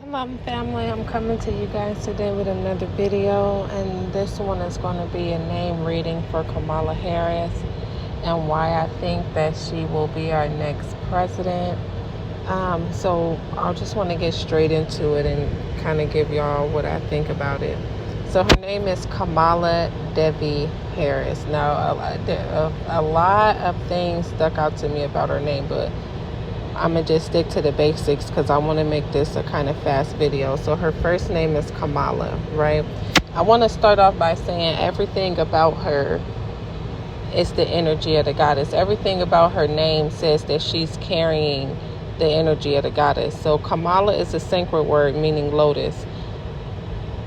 Hello family, I'm coming to you guys today with another video, and this one is going to be a name reading for Kamala Harris and why I think that she will be our next president. So I just want to get straight into it and kind of give y'all what I think about it. So her name is Kamala Devi Harris. Now a lot of things stuck out to me about her name, but I'm going to just stick to the basics because I want to make this a kind of fast video. So her first name is Kamala, right? I want to start off by saying everything about her is the energy of the goddess. Everything about her name says that she's carrying the energy of the goddess. So Kamala is a Sanskrit word meaning lotus.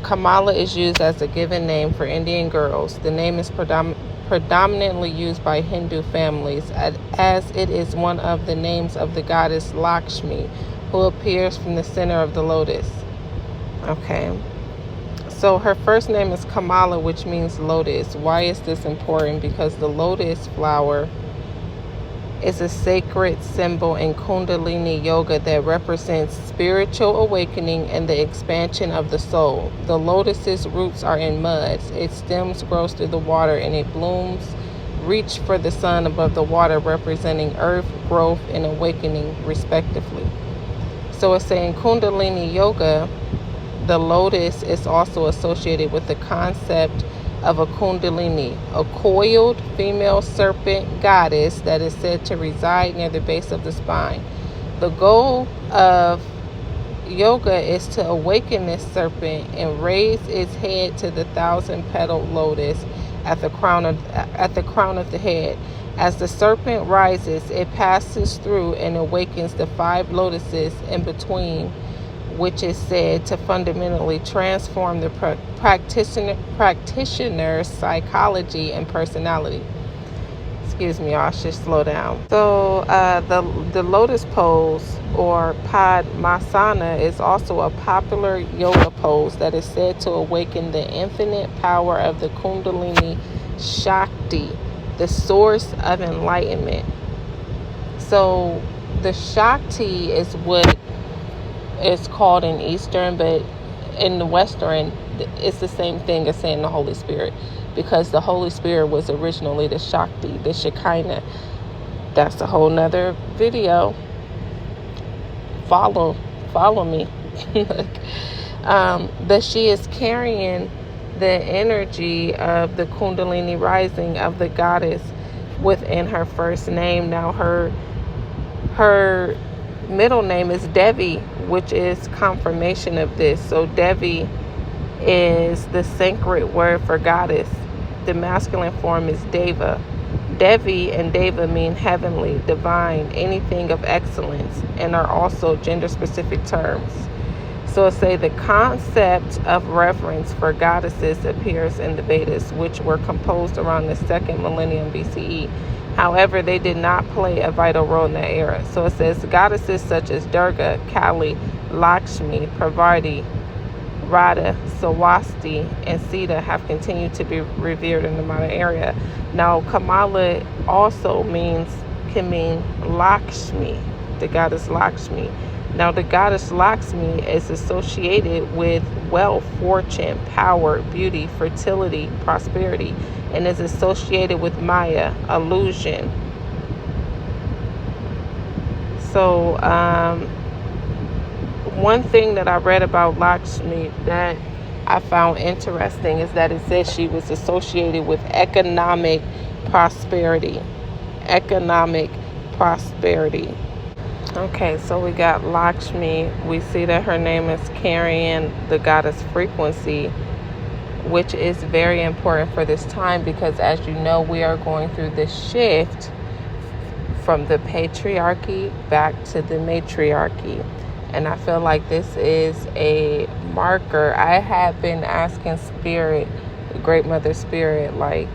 Kamala is used as a given name for Indian girls. The name is predominantly used by Hindu families as it is one of the names of the goddess Lakshmi, who appears from the center of the lotus. Okay. So her first name is Kamala, which means lotus. Why is this important? Because the lotus flower is a sacred symbol in Kundalini yoga that represents spiritual awakening and the expansion of the soul. The lotus's roots are in mud. Its stems grows through the water and it blooms reach for the sun above the water, representing earth, growth, and awakening respectively. So it's saying Kundalini yoga, the lotus is also associated with the concept of a kundalini, a coiled female serpent goddess that is said to reside near the base of the spine. The goal of yoga is to awaken this serpent and raise its head to the 1,000-petaled lotus at the crown of the head. As the serpent rises, it passes through and awakens the 5 lotuses in between, which is said to fundamentally transform the practitioner's psychology and personality. Excuse me, I should slow down. So the lotus pose or Padmasana is also a popular yoga pose that is said to awaken the infinite power of the Kundalini Shakti, the source of enlightenment. So the Shakti is what it's called in Eastern, but in the Western, it's the same thing as saying the Holy Spirit, because the Holy Spirit was originally the Shakti, the Shekinah. That's a whole nother video. Follow me. But she is carrying the energy of the Kundalini rising of the goddess within her first name. Now her middle name is Devi, which is confirmation of this. So Devi is the Sanskrit word for goddess. The masculine form is Deva. Devi and Deva mean heavenly, divine, anything of excellence, and are also gender-specific terms. So say the concept of reverence for goddesses appears in the Vedas, which were composed around the 2nd millennium BCE. However, they did not play a vital role in that era. So it says goddesses such as Durga, Kali, Lakshmi, Parvati, Radha, Swasti, and Sita have continued to be revered in the modern era. Now, Kamala also can mean Lakshmi, the goddess Lakshmi. Now, the goddess Lakshmi is associated with wealth, fortune, power, beauty, fertility, prosperity, and is associated with Maya, illusion. So, one thing that I read about Lakshmi that I found interesting is that it says she was associated with economic prosperity. Economic prosperity. Okay, so we got Lakshmi. We see that her name is carrying the goddess frequency, which is very important for this time because, as you know, we are going through this shift from the patriarchy back to the matriarchy. And I feel like this is a marker. I have been asking Spirit, Great Mother Spirit, like,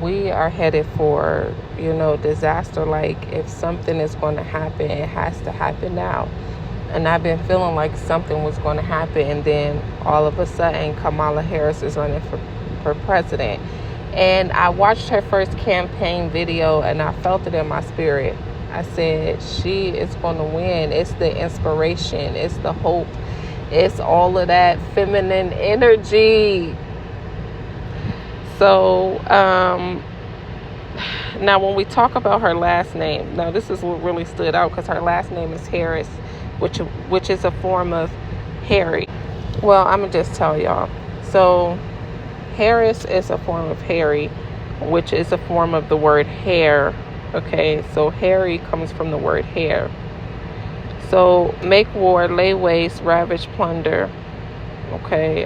we are headed for, disaster. Like, if something is going to happen, it has to happen now. And I've been feeling like something was going to happen, and then all of a sudden Kamala Harris is running for president. And I watched her first campaign video and I felt it in my spirit. I said she is going to win. It's the inspiration. It's the hope. It's all of that feminine energy. So, now when we talk about her last name, now this is what really stood out because her last name is Harris, which is a form of Harry. Well, I'm going to just tell y'all. So, Harris is a form of Harry, which is a form of the word hair. Okay, so Harry comes from the word hair. So, make war, lay waste, ravage, plunder. Okay,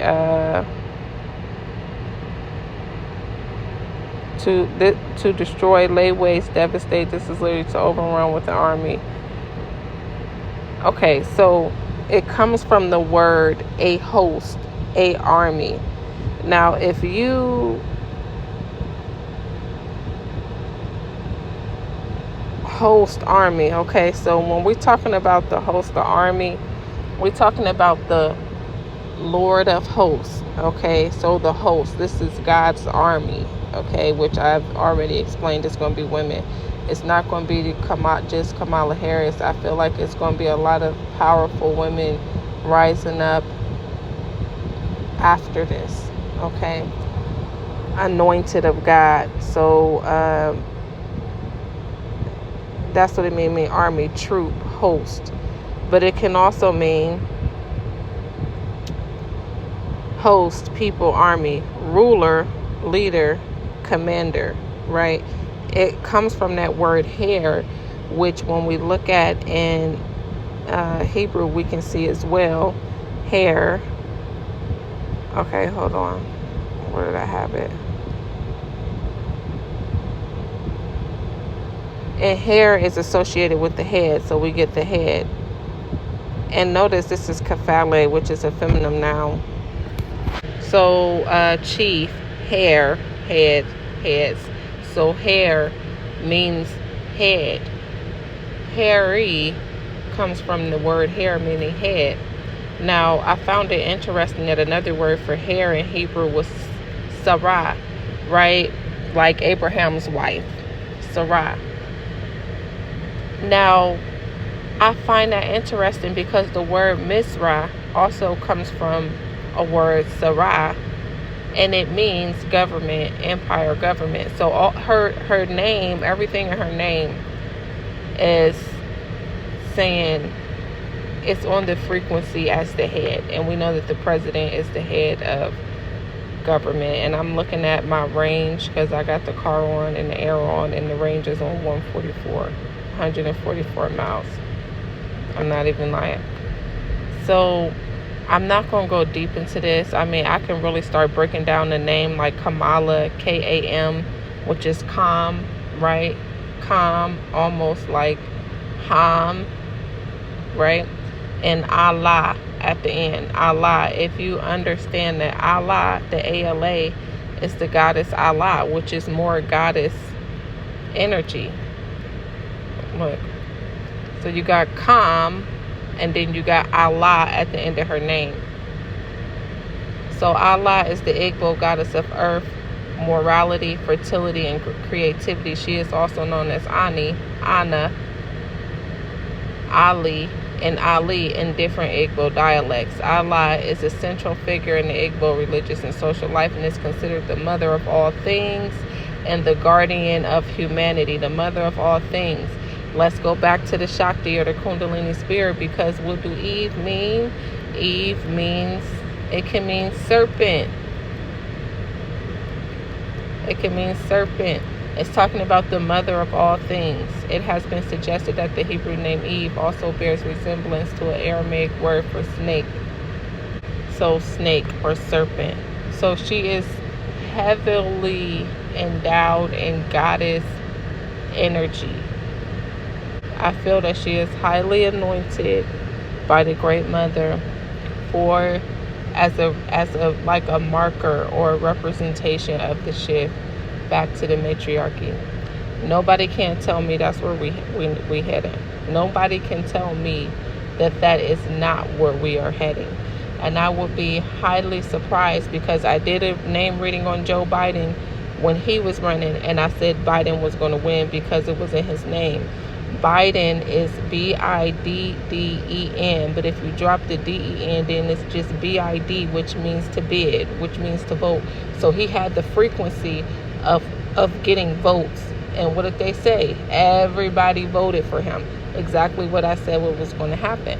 to destroy, lay waste, devastate. This is literally to overrun with the army. Okay, so it comes from the word a host, a army. Now, if you host army, okay, so when we're talking about the host the army, we're talking about the Lord of hosts. Okay, so the host, this is God's army, okay, which I've already explained. It's going to be women. It's not going to be just Kamala Harris. I feel like it's going to be a lot of powerful women rising up after this, okay, anointed of God. So that's what it mean army, troop, host. But it can also mean host, people, army, ruler, leader, commander, right? It comes from that word hair, which when we look at in Hebrew, we can see as well, hair. Okay, hold on. Where did I have it? And hair is associated with the head, so we get the head. And notice this is kephale, which is a feminine noun. So chief, hair, head, heads. So hair means head. Hairy comes from the word hair, meaning head. Now, I found it interesting that another word for hair in Hebrew was Sarah, right? Like Abraham's wife, Sarah. Now, I find that interesting because the word Misra also comes from a word Sarah, and it means government, empire, government. So all her name, everything in her name is saying it's on the frequency as the head. And we know that the president is the head of government. And I'm looking at my range because I got the car on and the air on, and the range is on 144 miles. I'm not even lying. So I'm not going to go deep into this. I mean, I can really start breaking down the name like Kamala, K-A-M, which is calm, right? Calm, almost like Ham, right? And Allah at the end. Allah, if you understand that Allah, the A-L-A, is the goddess Allah, which is more goddess energy. Look. So you got calm, and then you got Allah at the end of her name. So Allah is the Igbo goddess of earth, morality, fertility, and creativity. She is also known as Ani, Anna, Ali, and Ali in different Igbo dialects. Allah is a central figure in the Igbo religious and social life, and is considered the mother of all things and the guardian of humanity, the mother of all things. Let's go back to the Shakti or the Kundalini spirit, because what do Eve mean? Eve means, it can mean serpent. It can mean serpent. It's talking about the mother of all things. It has been suggested that the Hebrew name Eve also bears resemblance to an Aramaic word for snake. So snake or serpent. So she is heavily endowed in goddess energy. I feel that she is highly anointed by the Great Mother for as a like a marker or a representation of the shift back to the matriarchy. Nobody can tell me that's where we heading. Nobody can tell me that is not where we are heading. And I would be highly surprised, because I did a name reading on Joe Biden when he was running, and I said Biden was going to win because it was in his name. Biden is Bidden, but if you drop the DEN, then it's just BID, which means to bid, which means to vote. So he had the frequency of getting votes. And what did they say? Everybody voted for him. Exactly what I said what was going to happen.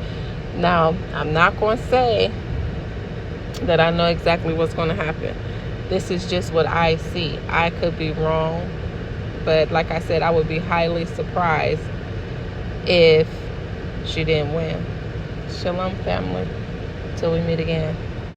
Now, I'm not going to say that I know exactly what's going to happen. This is just what I see. I could be wrong, but like I said, I would be highly surprised if she didn't win. Shalom, family. Till we meet again.